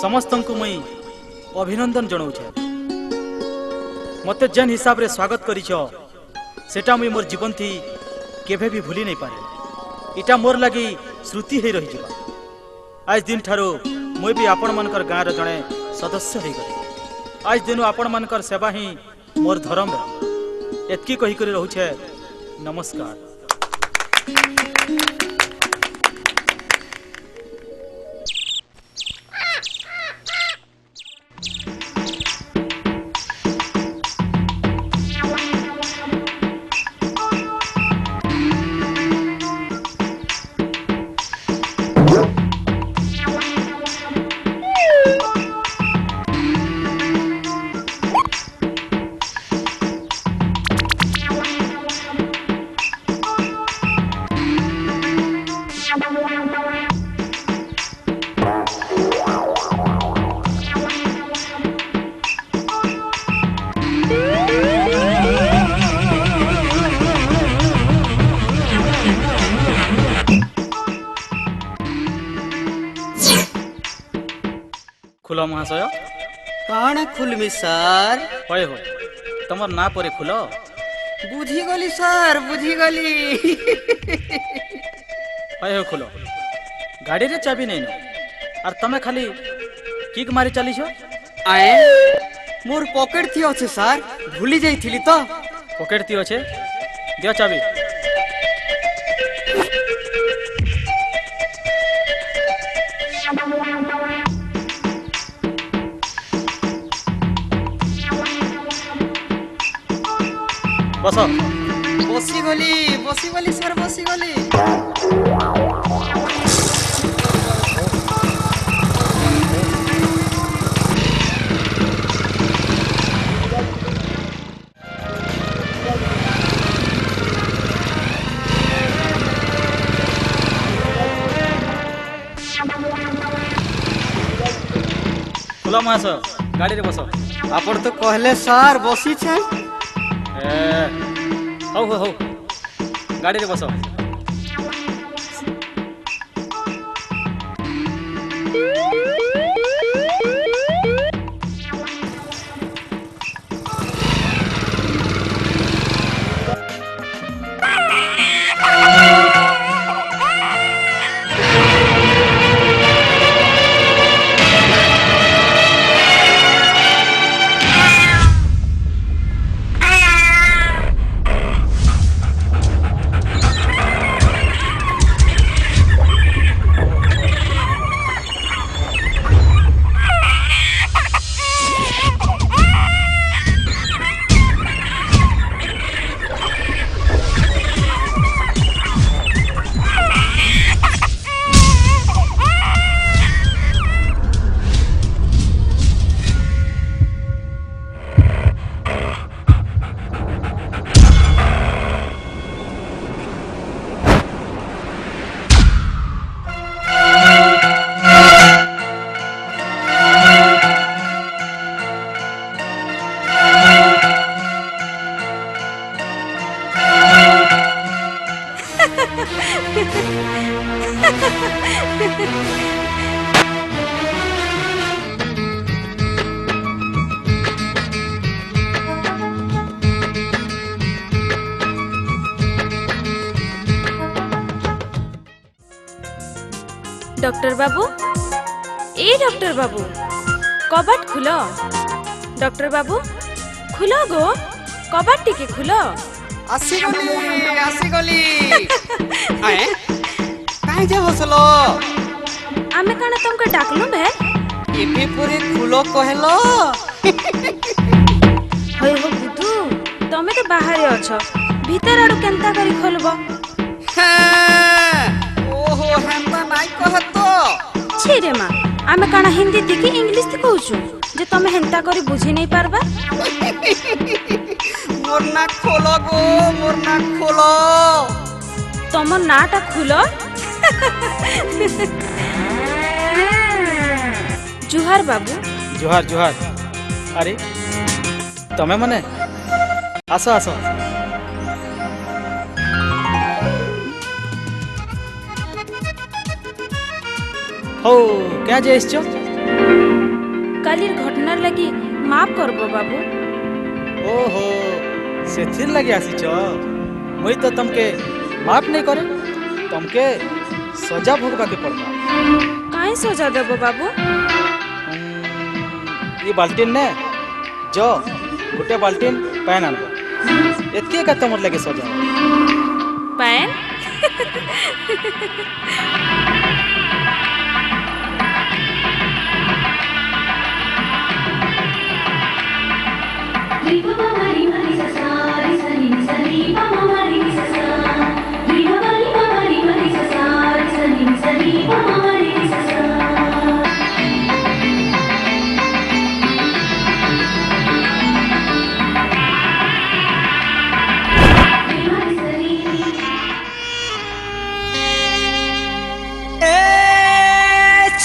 समस्त को मुई अभिनंदन जनाऊे। मते जेन हिसाब रे स्वागत करिछ सेटा मुई मोर जीवन थी केभे भी भूली नहीं पारे। इटा मोर लगी श्रुति ही रही जिबा। आज दिन ठारो मुई भी आपण मानकर गाँव जड़े सदस्य हो गली। आज दिन आपण मानकर सेवा ही मोर धर्म एतकी कही कर रहूछे। नमस्कार। खुल महाशय। काण खुलमी सर? होय हो तमर ना परे खुल। बुझीगली सर बुझीगली। होय हो खुल। गाड़ी रे चाबी नहीं न और तमे खाली किक मारी चलीछ। आए मोर पॉकेट थी अच्छे सर भूली जाइथिली तो। पॉकेट थी अच्छे दियो चाबी। बस बसी गली सर बसी गली। खुला महाशय गाड़ी रे बस। आपण तो कहले सर बसी छे। हो गाड़ी रे बस। डॉक्टर बाबू डॉक्टर बाबू कबाट खुल। डॉक्टर बाबू खुल गो कबाट टिके खुल। आसी गली। आए काहे जे हसलो? आमे काना तुमके डाकलु बे? एबे पूरे खुलो कहलो। होय हो बुधु तमे तो बाहर अछ भीतर आडू केनता करी खोलबो? ओहो हेंता नाइ कहतो। छी रे मां आमे काना हिंदी दिखी इंग्लिश ती कहूछु जे तमे हेंता करी बुझी नहीं पारबा। मोर ना खोलो गो मोर ना खोलो। तमर नाटा खुलो। जुहार बाबू। जुहार जुहार। अरे तमे मने आसो आसो। हो क्या जे इसचो? कालिर घटनार लगी माफ करबो बाबू। ओहो सेथिर लगे आसीच मुई तो तुमके माफ नहीं करे तुमके सजा भोगवा के पड़ता। काहे सजा देबो बाबू? ये बाल्टीन ने जो गोटे बाल्टीन पैन आनब एतके का तुमर लगे सजा पैन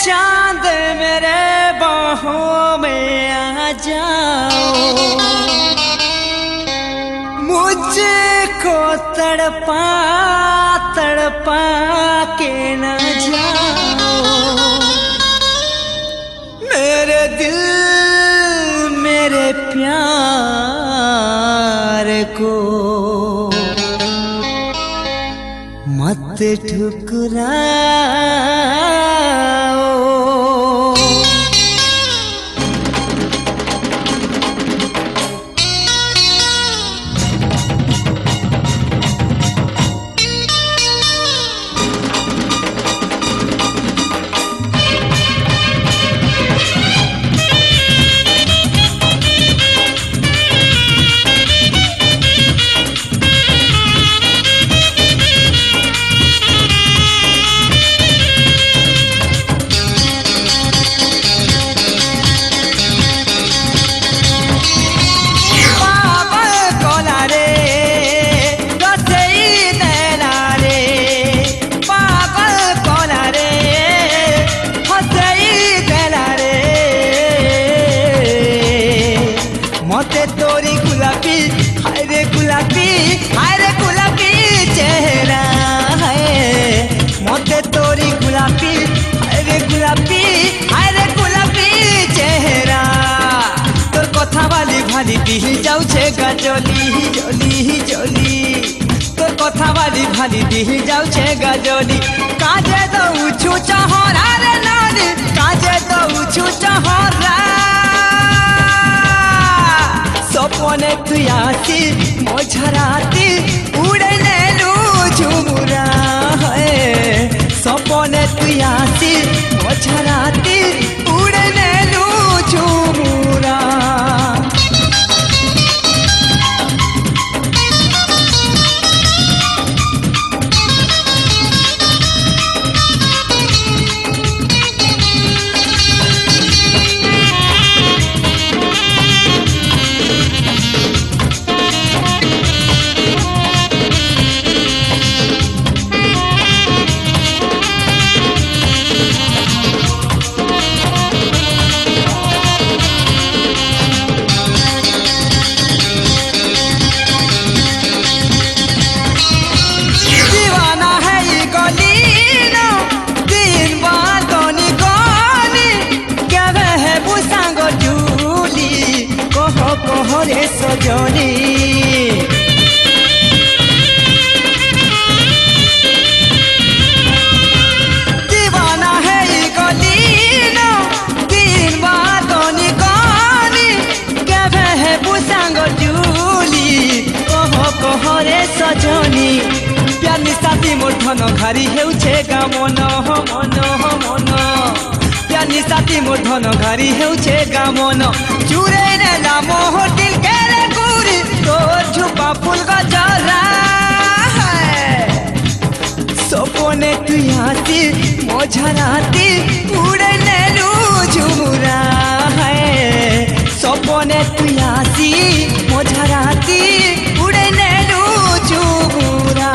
चांद मेरे बाहों में आ जाओ, मुझको तड़पा तड़पा के न जाओ। मेरे दिल मेरे प्यार को मत ठुकराओ। मते तोरी गुलाबी हाय रे गुलाबी चेहरा है। मते तोरी गुलाबी हाय रे गुलाबी चेहरा। तोर कथा वाली भाली दिल जाउछे गाजली जली जली। तोर कथा वाली भाली दिल जाउछे गाजली। काजे दउछु चहरा रे नानी काजे दउछु चहरा। सपने तुई आती मझराती उड़े नेलू झुमुरा है। सपने तुई आती मझराती उड़े नेलू झुमुरा। रे सजनी दीवाना है गली न दिन बादनी गानी केवे है बुसांग जूली कह रे सजनी। प्यार निशाती मोर धन घारी हेउछे गा मन मन मन। प्यार निशाती मोर धन घारी हेउछे गा मन। चूरे ने नाम होटिल के रे गुरी तोर झुपा फूल गजरा है। सपने तुई आती मझराती उड़े नेलू झुमुरा है। सपने तुई आती मझराती उड़े नेलू झुमुरा।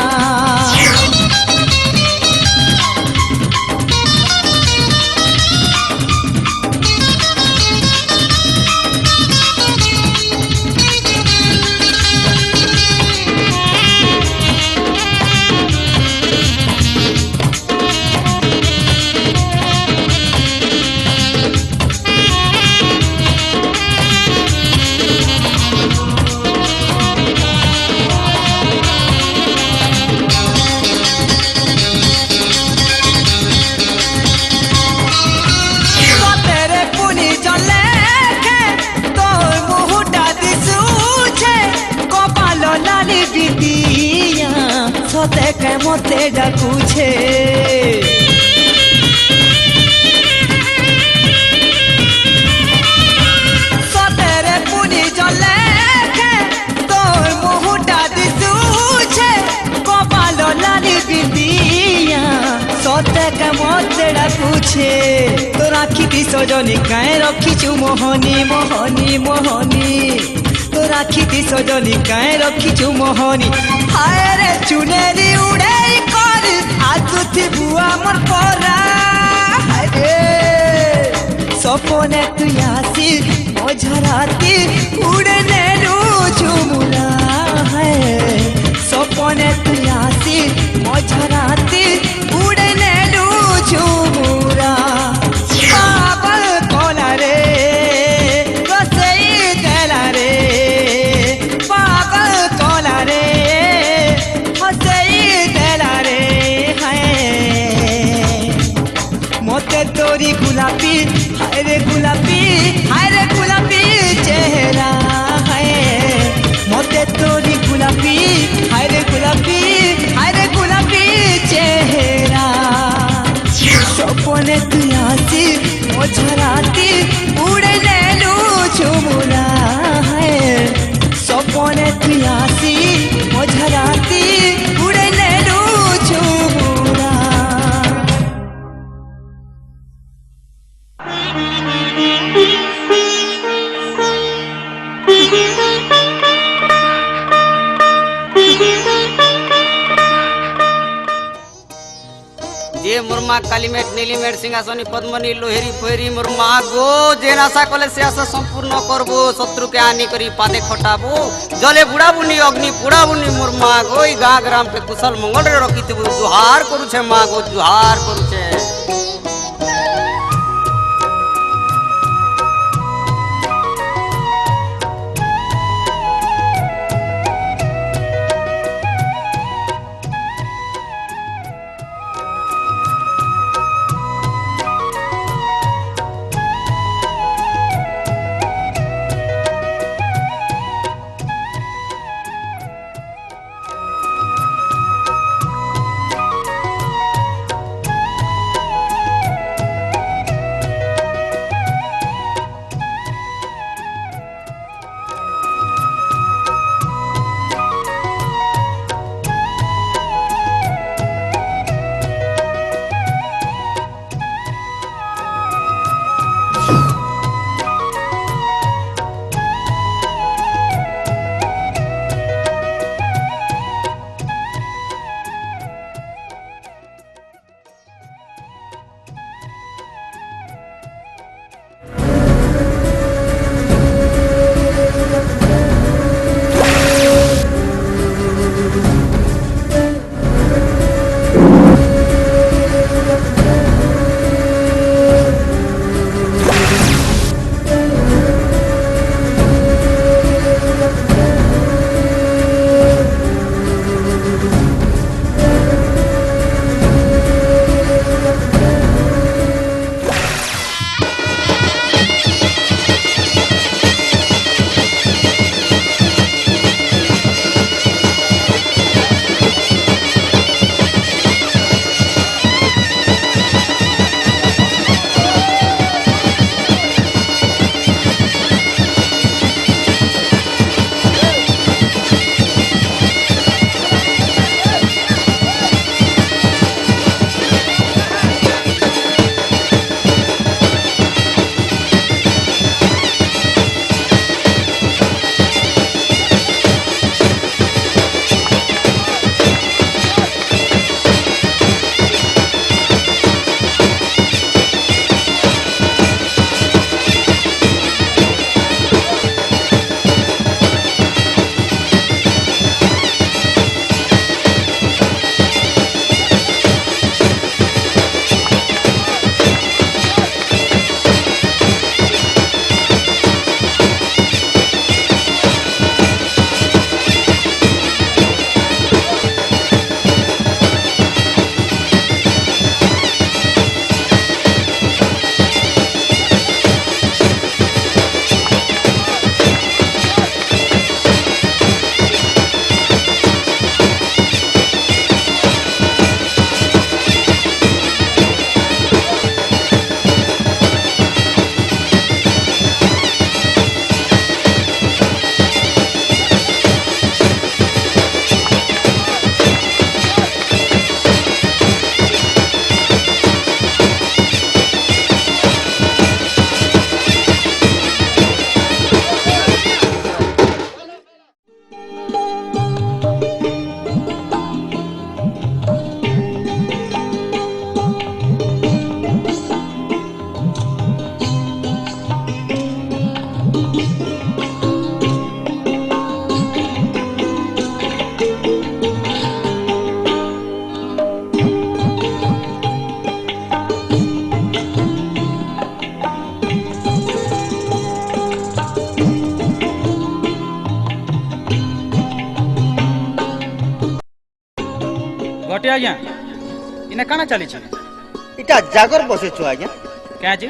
মতে ডাকুছে সতেরে পুনি জলে তোর মুহুটা দিশুছে কপাল লালি বিন্দিয়া সতেকে মতে ডাকুছে তোর আখি দিশ জনি কায়ে রখিছু মোহনী মোহনী মোহনী তোর আখি দিশ জনি কায়ে রখিছু মোহনী হায় রে চুনেরি উড়াই করি আসুথিবু আমার পরা হায় রে সপনে তুই আসি মঝরাতি উড়ে নেলু ঝুমুরা হায় সপনে তুই আসি মঝরাতি উড়ে নেলু ঝুমুরা পাগল কলা রে রসেই দেলা রে পাগল কলা রে হসেই দেলা রে হায় মতে তোরি গোলাপি হায় রে গোলাপি হায় রে গোলাপি চেহারা হায় মতে তোরি গোলাপি হায় রে গোলাপি হায় রে গোলাপি চেহারা সপনে তুই আসি মঝরাতি উড়ে নেলু ঝুমুরা হায় সপনে তুই আসি মঝরাতি উড়ে নেলু ঝুমুরা जे मुरमा कालीमेट नीलीमेट सिंहासनी पद्मनी लोहेरी फोहेरी मुरमा गो जेन आशा कले से आशा संपूर्ण करबो शत्रु के हानि करी पादे खटाबो जले बुड़ाबुनी अग्नि पुड़ाबुनी मुरमा गो ई गाँ ग्राम के कुशल मंगल रे रखिथिबु जुहार करूछे माँ गो जुहार करूछे। आज्ञा इने काना चली छी इटा जागर बसे छु आज्ञा क्या जी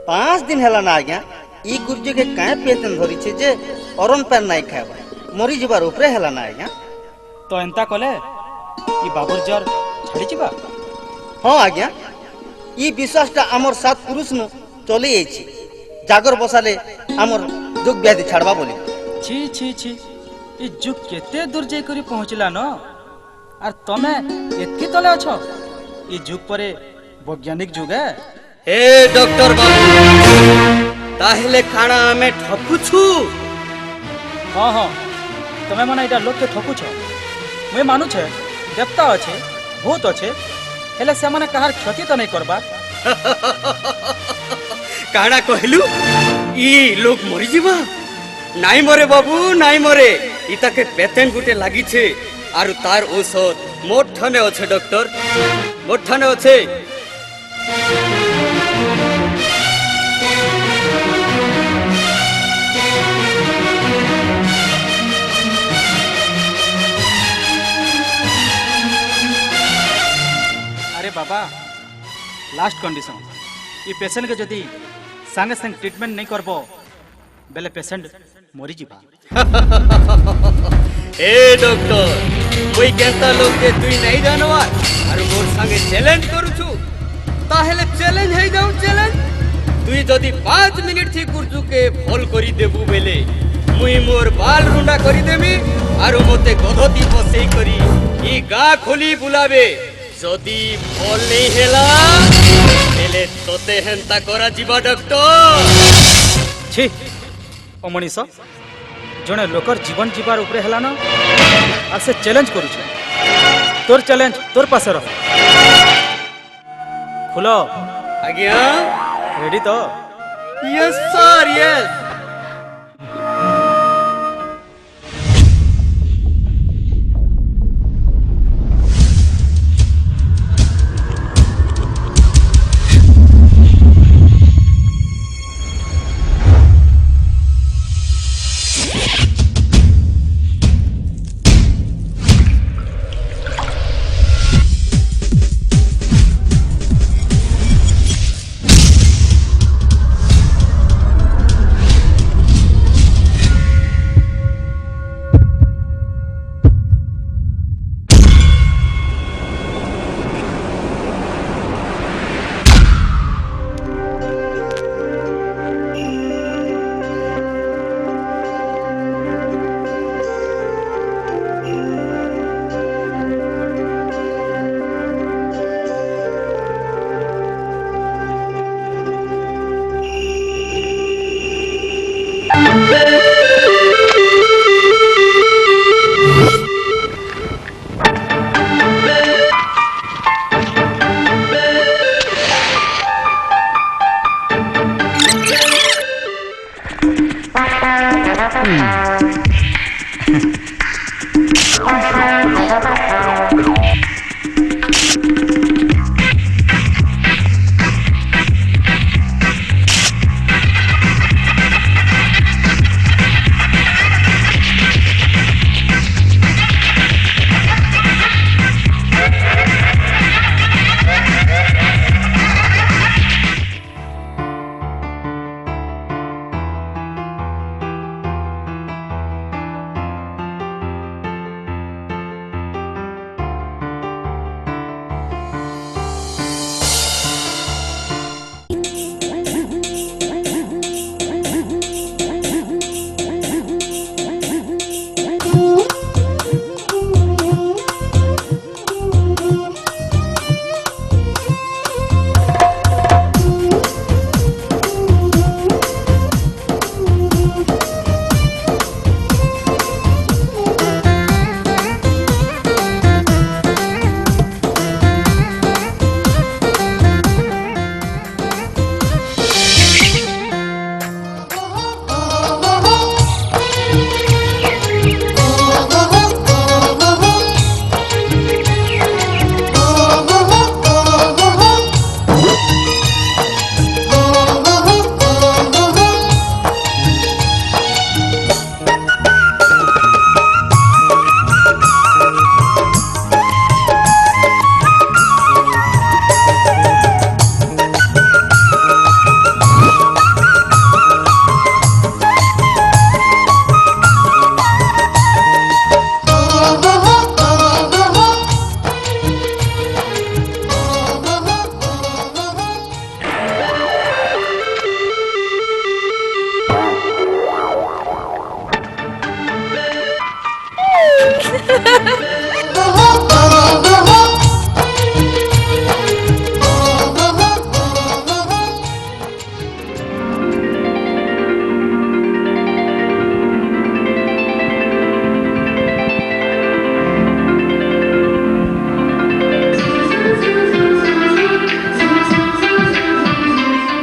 5 दिन हला ना आज्ञा ई गुर्जे के काहे पेतन धरी छे जे अरन पैर नाइ खाबा मरी जबार ऊपरे हला ना आज्ञा तो एंता कले ई बाबुर जर छाड़ी छिबा हां आज्ञा ई विश्वासटा हमर सात पुरुष नु चली आइछि जागर बसाले हमर दुख व्याधि छाड़बा बोली छी छी छी ई जुग केते दूर जाई करी पहुंचला न आर तमे एतकी तले अछो ई जुग परे वैज्ञानिक जुग है हे डॉक्टर बाबू ताहले खाना हमें ठकुछु हाँ हाँ तमे माने इटा लोग के ठकु छ मैं मानु छे देवता अच्छे भूत अच्छे हेले से माने कहार क्षति तो नहीं करबा काना कहलु ई लोग मरी जीवा नाई मरे बाबू नाई मरे इता के पेटेंट गुटे लागी छे आरु तार औषध मोट ठाने अच्छे डॉक्टर मोट ठाने अच्छे अरे बाबा लास्ट कंडीशन ये पेशेंट के जदी संगे संग ट्रीटमेंट नहीं करबो बेले पेशेंट मरी जीवा ए डॉक्टर कोई कहता लोग के तुई नहीं जानवा आरु मोर संगे चैलेंज करू छु ताहेले चैलेंज है जाऊ चैलेंज तुई जदी 5 मिनिट थी गुर्जू के फॉल करी देबू बेले मुई मोर बाल रुंडा करी देमी आरु मोते गधती बसेई करी ई गा खोली बुलावे जदी फॉल नहीं हेला बेले तोते हेंता करा जीवा डॉक्टर छी ओ मनीष जने लोकर जीवन जीवार ऊपर हला ना आ से चैलेंज करू छ तोर चैलेंज तोर पास रह खुलो आज्ञा रेडी तो यस सर यस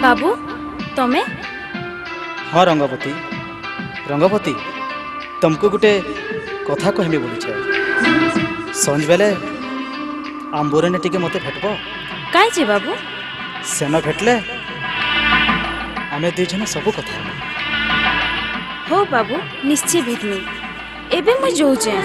बाबू तमे हाँ रंगवती रंगवती तुमको गोटे कथा कहमी बोलुछे संज बेले आंबोरे ने टिके मते भेटब काहे जे बाबू सेन भेटले आमे दुई जन सब कथा हो बाबू निश्चय भेटमी एबे मु जोचे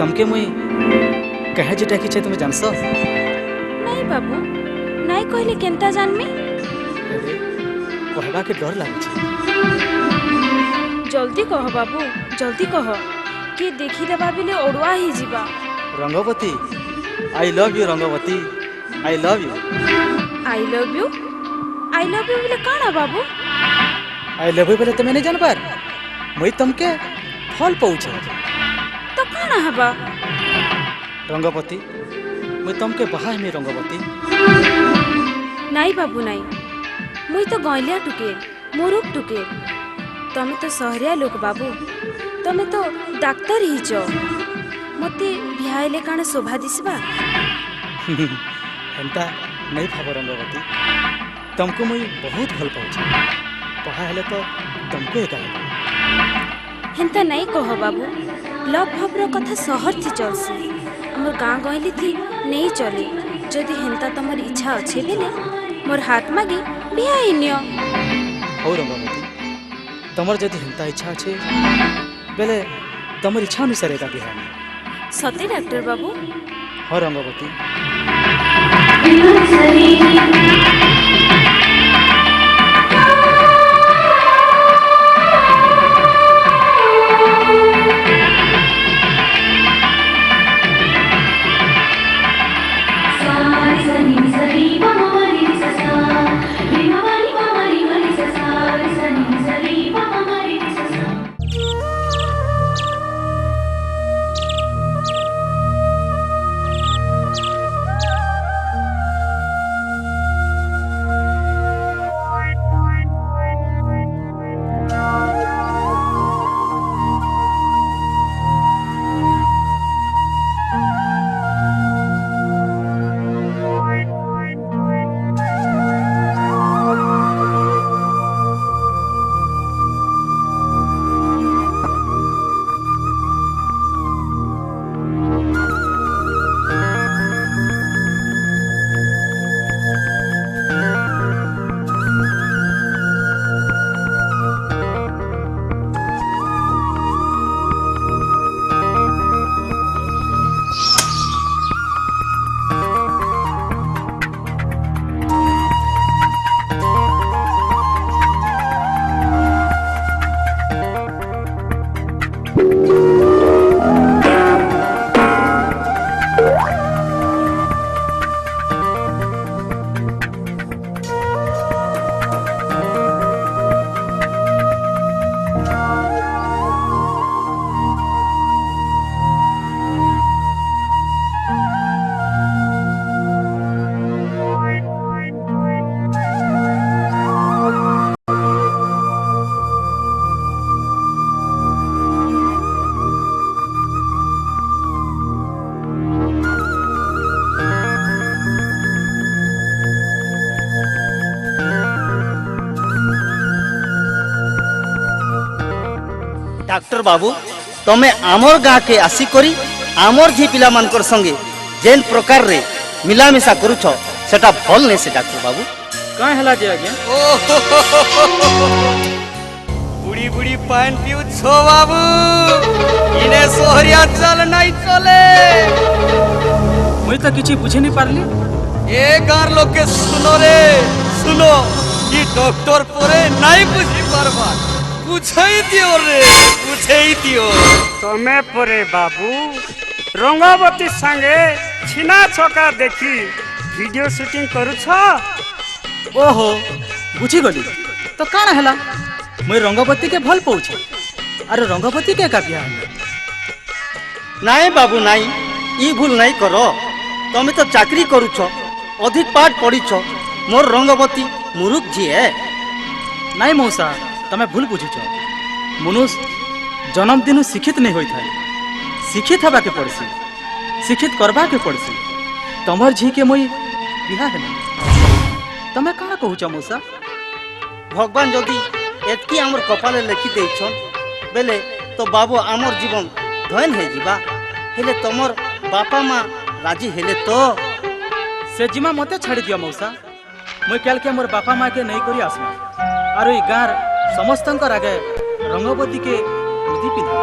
तमके मुई कहे जेटा कि तुम जानस नहीं बाबू नहीं कहले केनता जानमी कहबा के डर लागे जल्दी कह बाबू जल्दी कह कि देखी देबा बिले ओडवा ही जीवा Rangabati I love you Rangabati I love you I love you बिले काना बाबू आई लव यू बोले तुम्हें नहीं जान पार मुई तुमके फल पहुँचे तो काना हबा रंगवती मुई तुमके बाहा में रंगवती नहीं बाबू नहीं मुई तो गैलिया टुकेल मुरुख टुकेल तमे तो सहरिया लोक बाबू तमे तो डाक्तर ही छो मते बिहाइले काना शोभा दिसबा हेंता नहीं भाव रंगवती तुमको मुई बहुत भल पाऊँ पढ़ा हेले तो तुमको एका हेंता नहीं कह बाबू लव भवର କଥା सहर थी चलसी हमर गाँ गहली थी नहीं चले जदि हेंता तमर इच्छा अच्छे बेले मोर हाथ मागे बिहाई नियो हो रंगवती तमर जदि हेंता इच्छा अच्छे बेले तमर इच्छा अनुसार एका बिहार सते डॉक्टर बाबू हो रंगवती डाक्टर बाबू तमे आमर गाँ के आसिकरी आमर झी पिला मानकर संगे जेन प्रकार रे मिलामिशा करूछ सेटा भल नै से डाक्टर बाबू कहाँ हला जे आज्ञा बुढ़ी बुढ़ी पान पिउ छो बाबू इने सोहरिया चल नहीं चले मुई तो किछि बुझे नहीं पारली ए गार लोग के सुनो रे सुनो कि डॉक्टर परे नहीं बुझी पारबा पूछई दियो रे पूछई दियो तमे परे बाबू रंगवती संगे छिना छका देखी वीडियो शूटिंग करूछ ओहो बुझी गली तो काना हला मुई रंगवती के भल पहुँचे अरे रंगवती के का बिहार नाई बाबू नाई ई भूल नहीं करो तमे तो चाकरी करूछ अधिक पाठ पढ़ीछ मोर रंगवती मुरुख जी है नाई मौसा तमे भूल बुझीच मनुष्य जन्मदिन शिक्षित नहीं होता है शिक्षित हवा के पड़सी शिक्षित करवा के पड़सी तमर झी के मुई बिहार नहीं तमे कहाँ कहूच मौसा भगवान जदि एतकी आमर कपाले लिखि देछन बेले तो बाबू आमर जीवन धन हे जीवा हेले तमर बापा माँ राजी हेले तो से जिमा मते छाड़ी दिया मौसा मुई कल के मोर बापा माँ के नहीं करी आसमा और ई गाँर समस्तंकर आगे रंगवती के मुदी पिंधा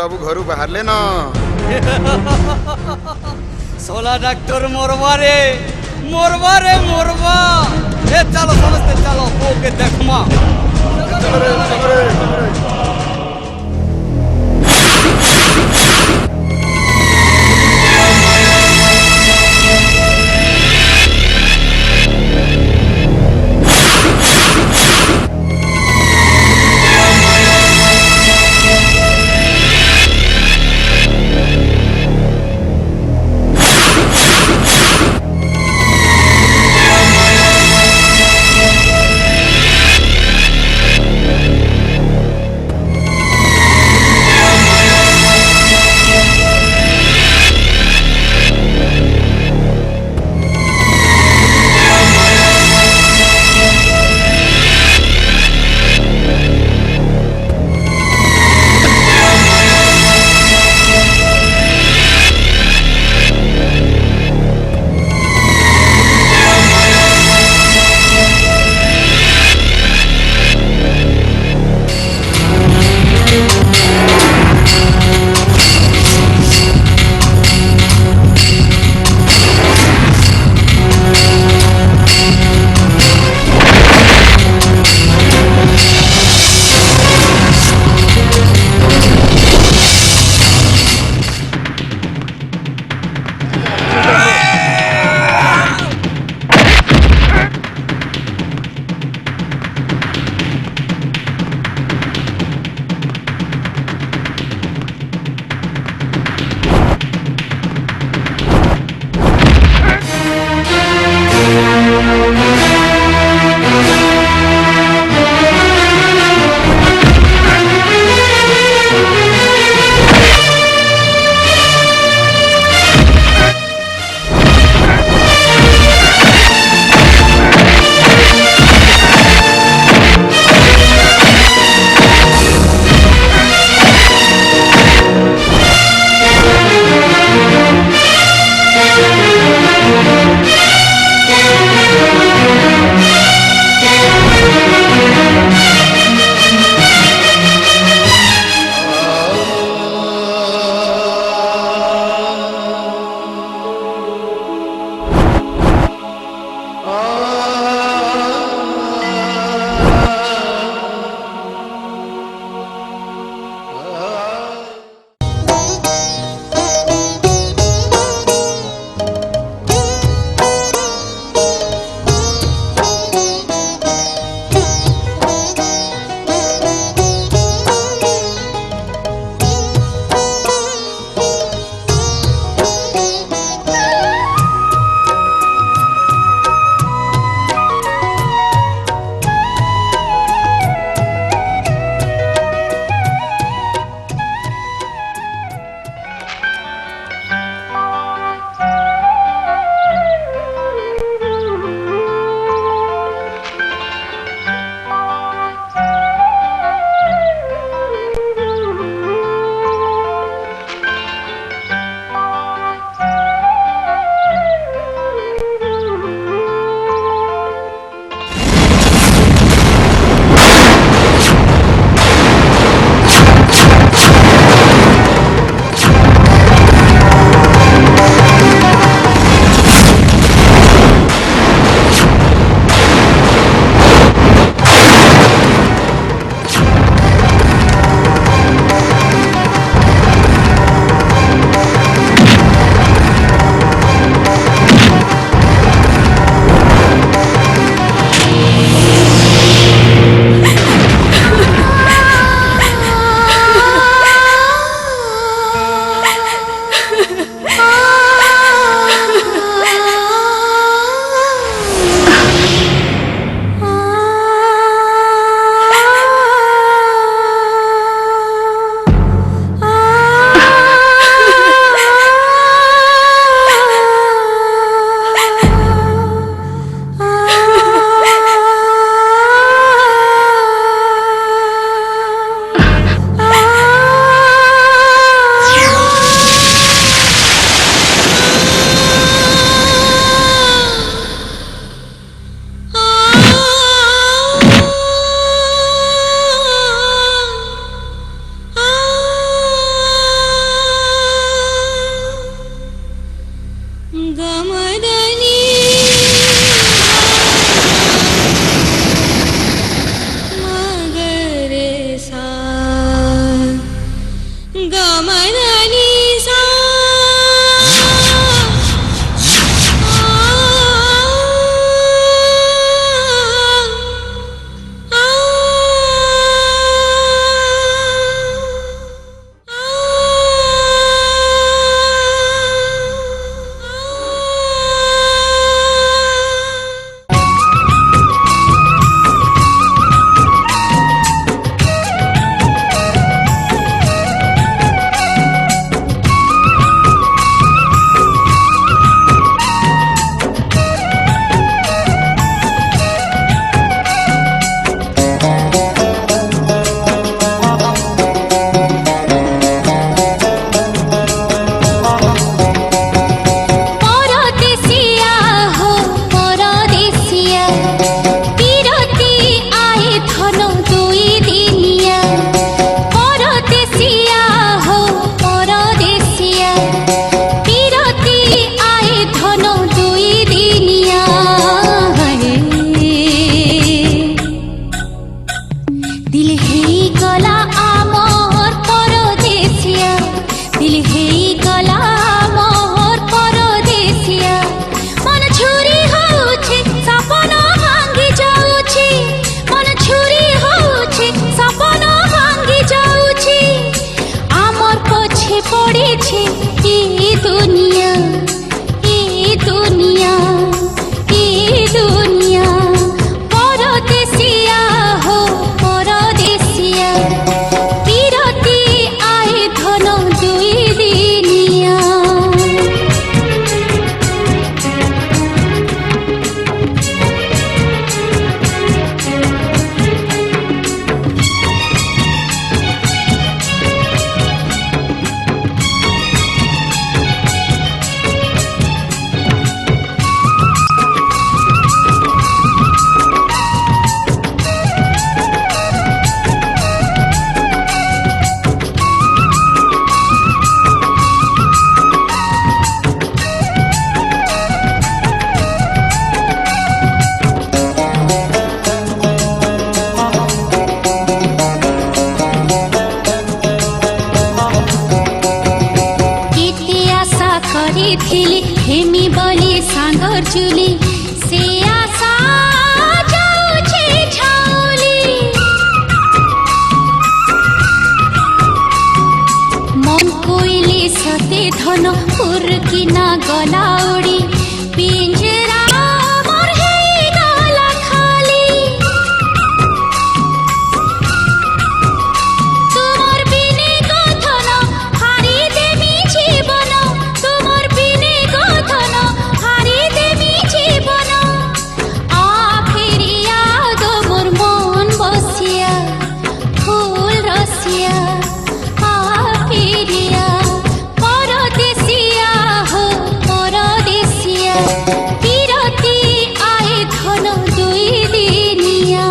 बाबू घरू बाहरले न सोला डॉक्टर मोरवा रे मोरवा रे मोरवा ए चलो समझते चलो ओके देखमा चल रे चल रे चल रे পড়েছে এই দুনিয়া, এই দুনিয়া, এই দুনিয়া। পরদেশিয়া হো পরদেশিয়া, বিরতি আয় ধন দুই দিনিয়া। কেতে আশা করিଥିଲି হেমি বলি সাঙ্গর চুলি, সে আশা যাଉଛି ঝাউলি। মন কইলি সতে ধন পুরকিনা গলা উড়ি, পিঞ্জরা মোর ହେଇଗଲା খালি। তোমার বিনে কথন হারি দেমি জীবন, তোমার বিনে কথন হারি দেমি জীবন। আ ফিরিয়া গো মোর মন বসিয়া, ফুল রসিয়া। আ ফিরিয়া পরদেশিয়া হো পরদেশিয়া, বিরতি আয় ধন দুই দিনিয়া।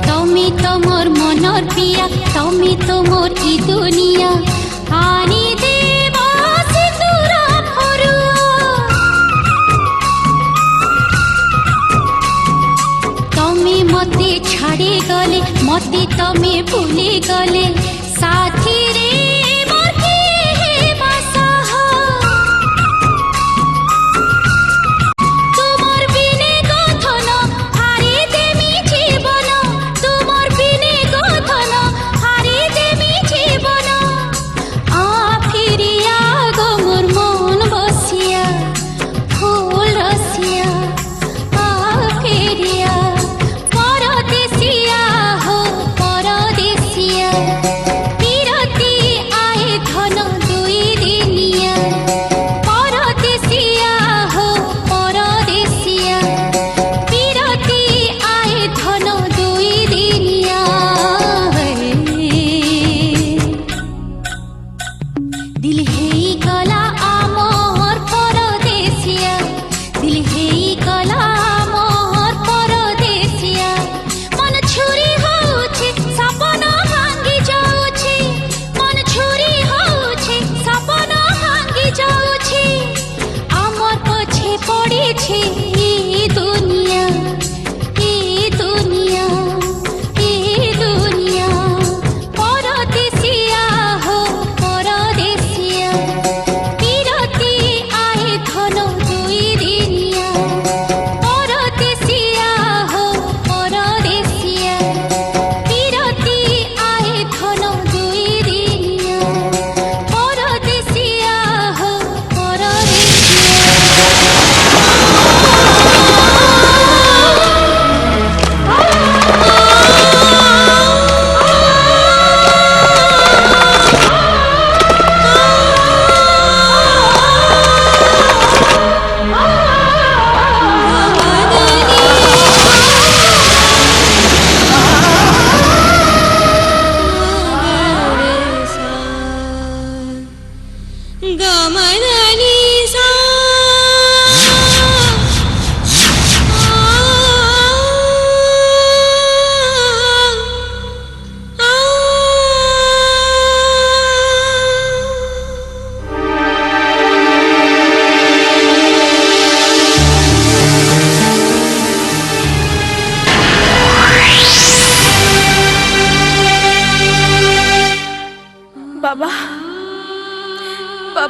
তুমি তো মোর মনর পিয়া, তুমি তো মোর ই দুনিয়া। আনি দেব সিঁদুর ফরুয়া, তুমি মতে ছাড়ি গলে, মতে তুমি ভুলি গলে। সাথী রে মোর কি হেবা সাহ, তোমার বিনে কথন হারি দেমি জীবন, তোমার বিনে কথন হারি দেমি জীবন। আ ফিরিয়া গো মোর মন বসিয়া, ফুল রসিয়া। আ ফিরিয়া পরদেশিয়া হো পরদেশিয়া, বিরতি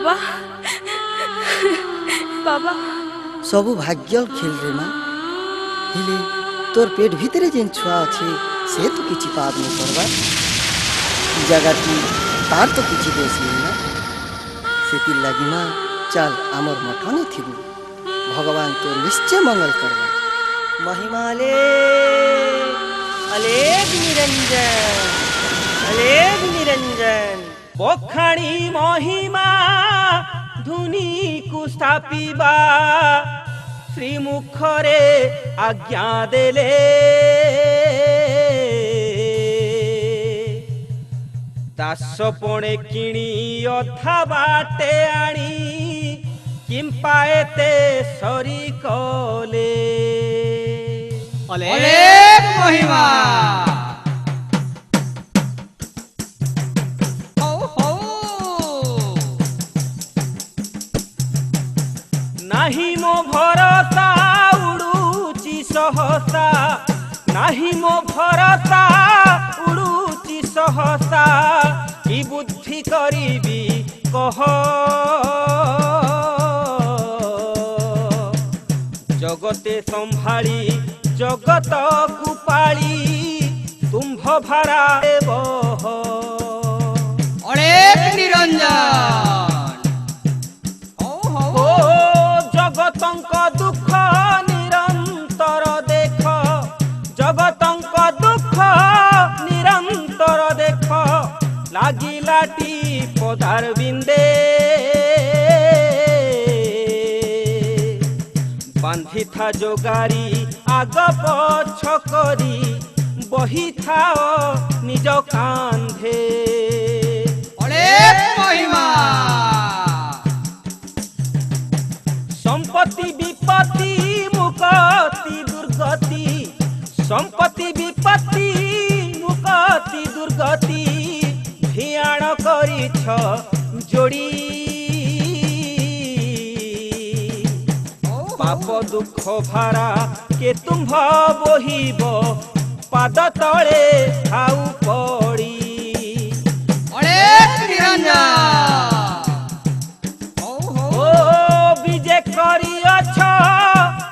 बाबा बाबा सबु भाग्य खेल रे माँ हेले तोर पेट भीतरे जेन छुआ अच्छे से तो किछि पाप नहीं करवा जगती तार तो किछि दोष नहीं ना सेति लगी माँ चल आमर मठने थिबु भगवान तो निश्चय मंगल करवा महिमाले अलेग निरंजन बखाणी महिमा धुनी को स्थापिबा श्रीमुखरे आज्ञा देले दास पणे किणी अथा बाटे आणी किंपा एते सरी कले अलेख महिमा नाही मो भरसा उडुची सहसा नाही मो भरसा उडुची सहसा की बुद्धि करिबी कह जगते संभाळी जगत कुपाळी तुम्भ भारा बह अलेख निरंजन ओ जगतंक दुख निरंतर देख जगतंक दुख निरंतर देख लागिलाटी पदार बिंदे बांधी था जोगारी आग पछ करी बही था निज कांधे अलेख महिमा संपत्ति विपत्ति मुक्ति दुर्गति संपत्ति विपत्ति मुक्ति दुर्गति भियाण करिछ जोड़ी पाप दुख भारा के तुम्भ बोहिब पाद तले खाऊ पड़ी अलेख निरंजन ओ विजय करिअछ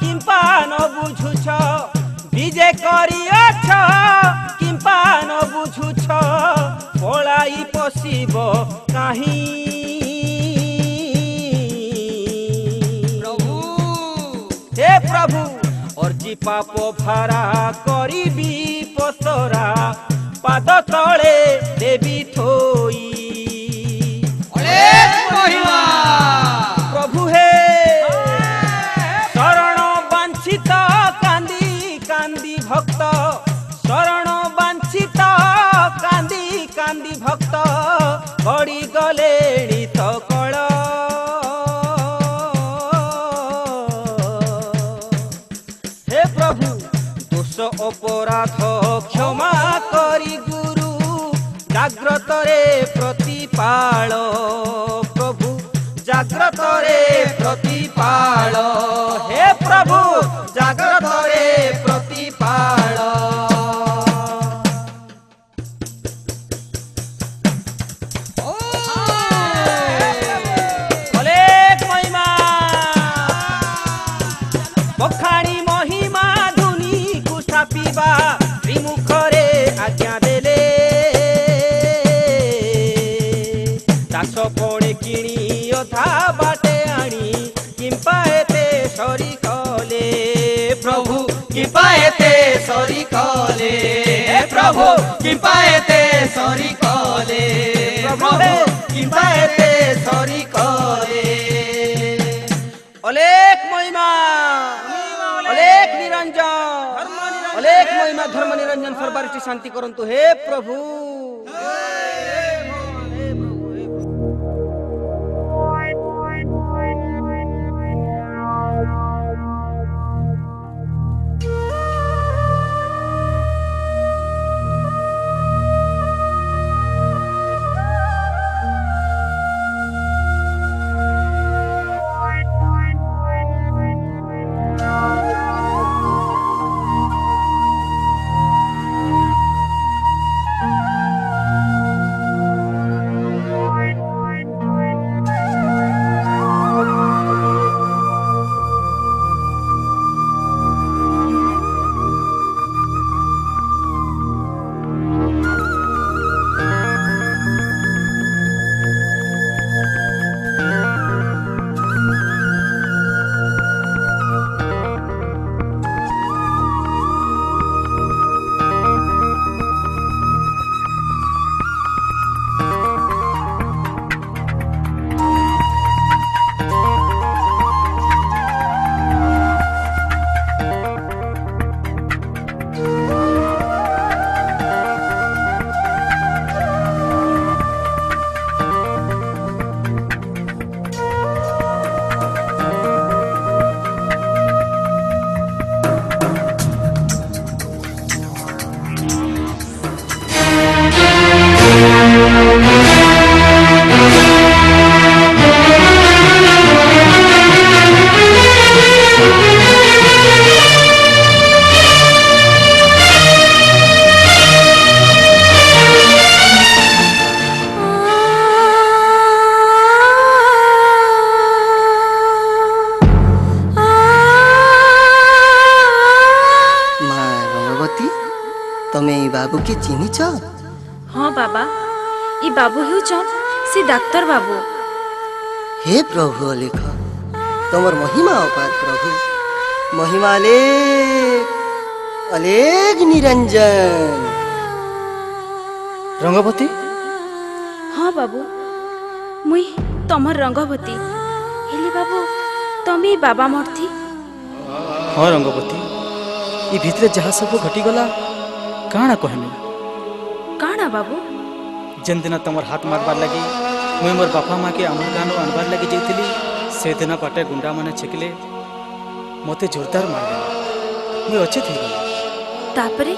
किंपा न बुझुछ विजय करिअछ किंपा न बुझुछ पलाई पशिब काहीं हे प्रभु अर्जी पाप भारा करिबी पसरा पाद तले देवी थोई अलेख महिमा प्रभु हे शरण वांछित कांदी कांदी भक्त शरण वांछित कांदी कांदी भक्त गड़ी गले तो कळ हे प्रभु दोष अपराध क्षमा करी गुरु जाग्रत रे प्रतिपाल प्रभु जाग्रत रे प्रतिपाल हे प्रभु जाग्रत रे प्रतिपाल अलेख महिमा बखाणी महिमा धुनी को स्थापिबा श्रीमुखरे आज्ञा देले दास पणे किणी अधा बाटे आणी किंपा एते सरी कले प्रभु किंपा एते सरी कले प्रभु किंपा एते सरी कले प्रभु किंपा एते सरी कले अलेख महिमा अलेख निरंजन अलेख महिमा धर्म निरंजन सर्वारिष्ट शांति करंतु हे प्रभु बाबू के चिन्हिछ? हाँ बाबा, ई बाबू हेउछन से डाक्तर बाबू। हे प्रभु अलेख, तमर महिमा अपार प्रभु, महिमा अलेख निरंजन। रंगवती, हाँ बाबू, मुई तमर रंगवती। हेले बाबू तमे बाबा मरथी। हाँ रंगवती, ये भितरे जहाँ सब घटीगला काଣା कहनु? काଣା बाबू? जेन दिन तमर हाथ मारबार लगी मुई मोर बापा माँ के आमर गानो आनबार लगी जाइली, से दिन पाटे गुंडा माने छेकिले मते जोरदार मारदेला। मुई अचेत हो गली।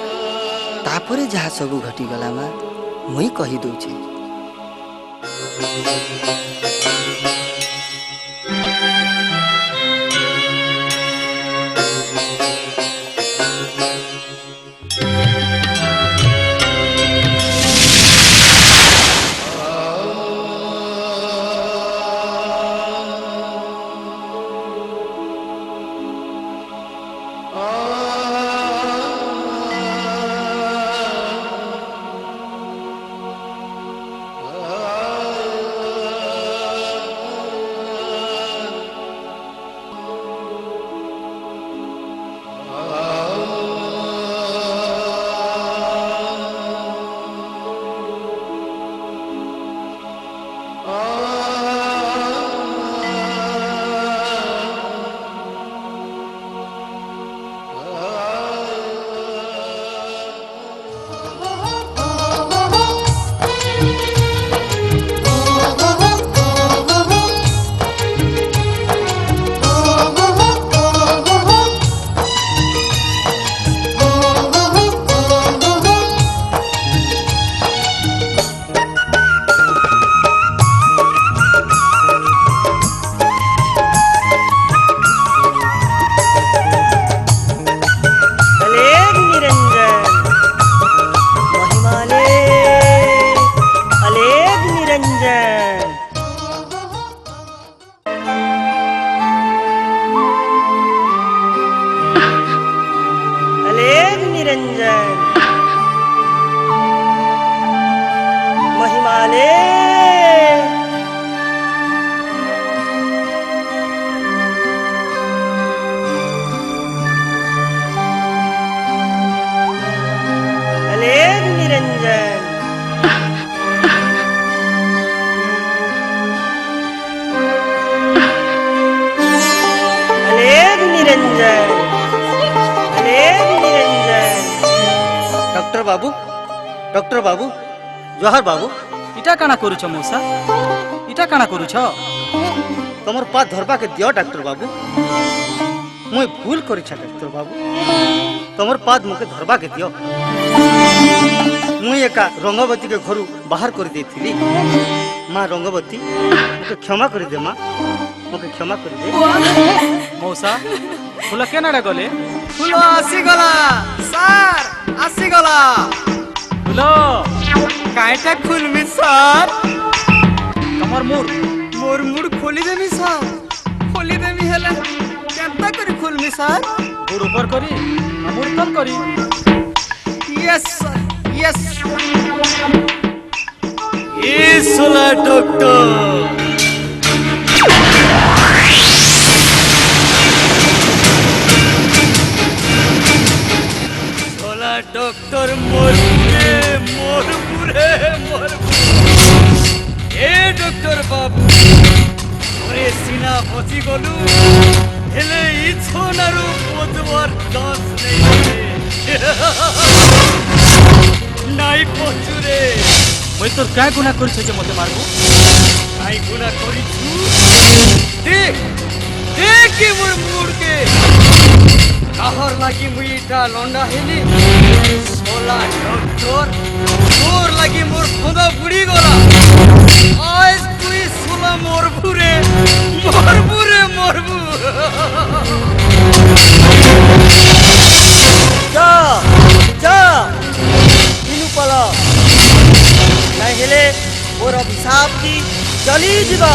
तापरे जहाँ सब घटीगला माँ मुई कही दउछे। डॉक्टर बाबू, जोहार बाबू। इटा काना करूछ मौसा? इटा काना करूछ? तमर पाद धरबा के दियो डॉक्टर बाबू। मुई भूल करिछा डॉक्टर बाबू, तमर पाद मुके धरबा के दियो। मुई एका रंगवती के घरु बाहर कर देथिली। माँ रंगवती मुके क्षमा कर दे। माँ मुके क्षमा कर दे। मौसा फूल केनाडा गले? फूल आसी गला सर, आसी गला। फूल काईटा खुलमी सर? तमर मोर मुड़ खोली देमी सर। खोली देमी हेले केनता करी खुलमी सर? गुड़ ऊपर करी मुड़ तल करी। Yes sir, yes. ये सोला डॉक्टर डॉक्टर मोरपुरे मोरपुरे ए डॉक्टर बाबू ओरे सीना बची गलु हेले इ छोनारु पोतवर दास नाई पचुरे। मुई तोर काय गुना करिछ जे मते मारबो? नाई गुना करिछु। देख देख के मोर मुड़ के काहर लागी मुईटा लंडा हेली सोला डॉक्टर मोर लागी मोर खुदा बुड़ी गला। आज तुई सोला मोरबुरे मोरबुरे मोरबु। जा जा इनु पला नहीं हेले मोर अभिशाप की चली जीवा।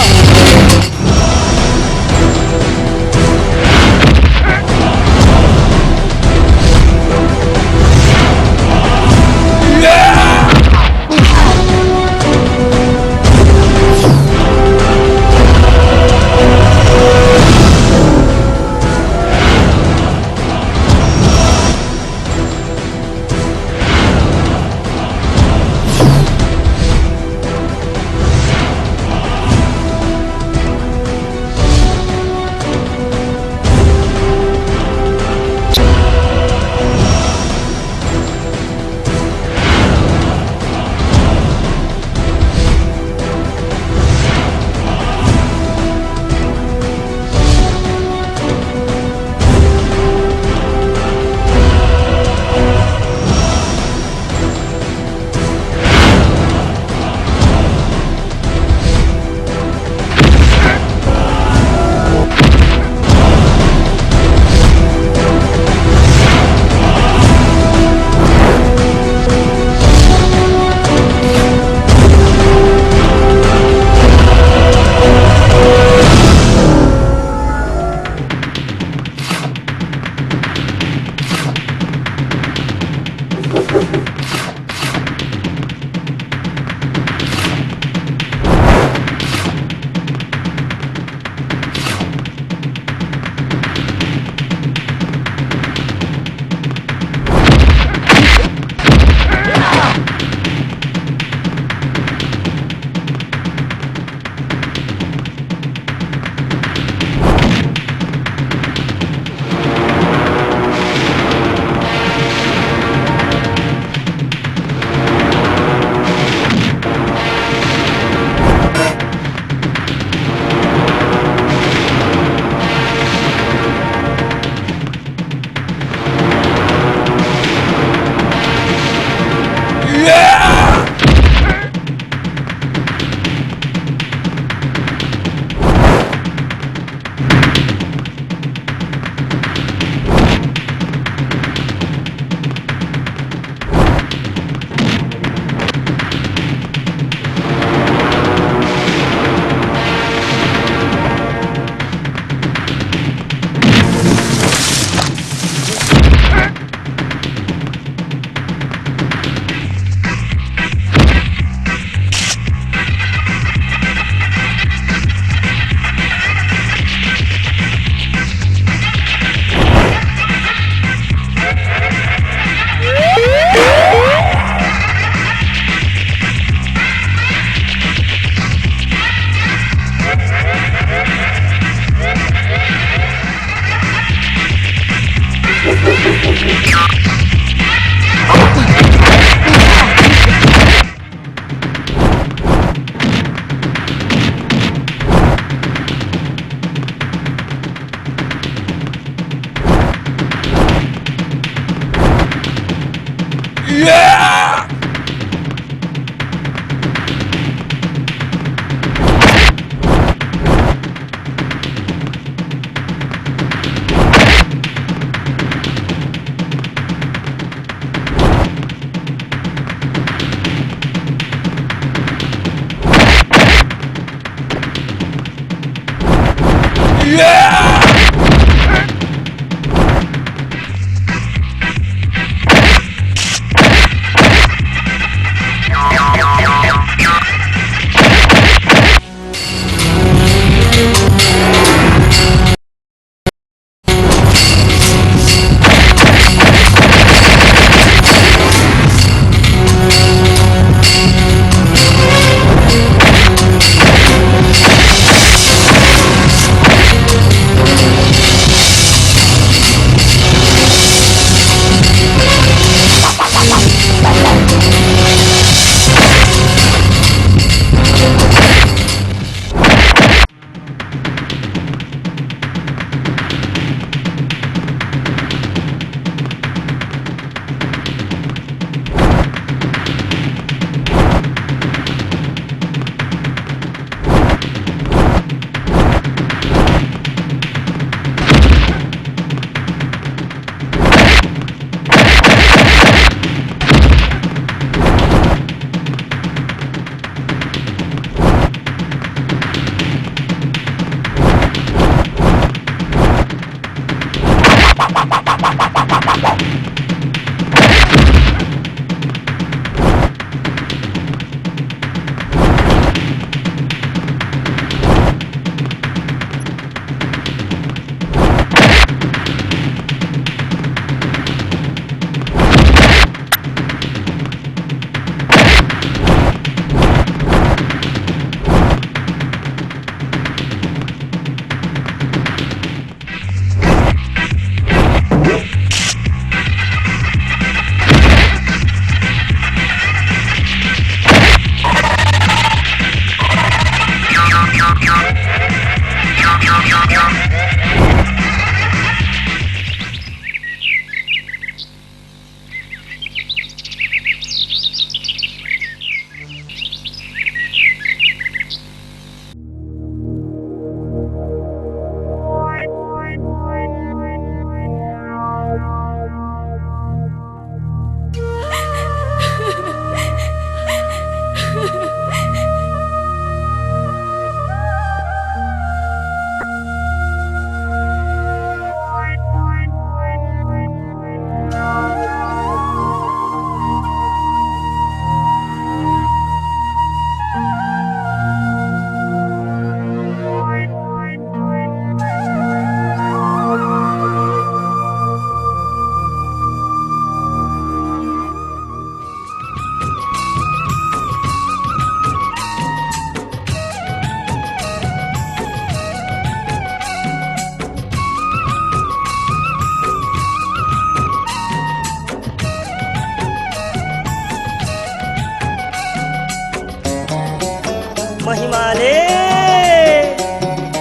महिमाले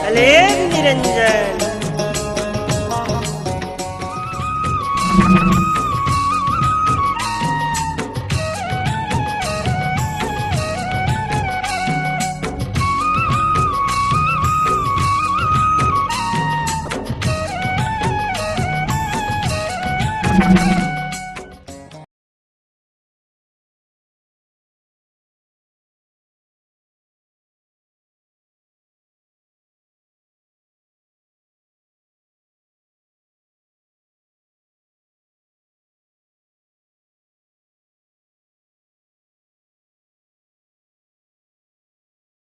अलेख निरंजन।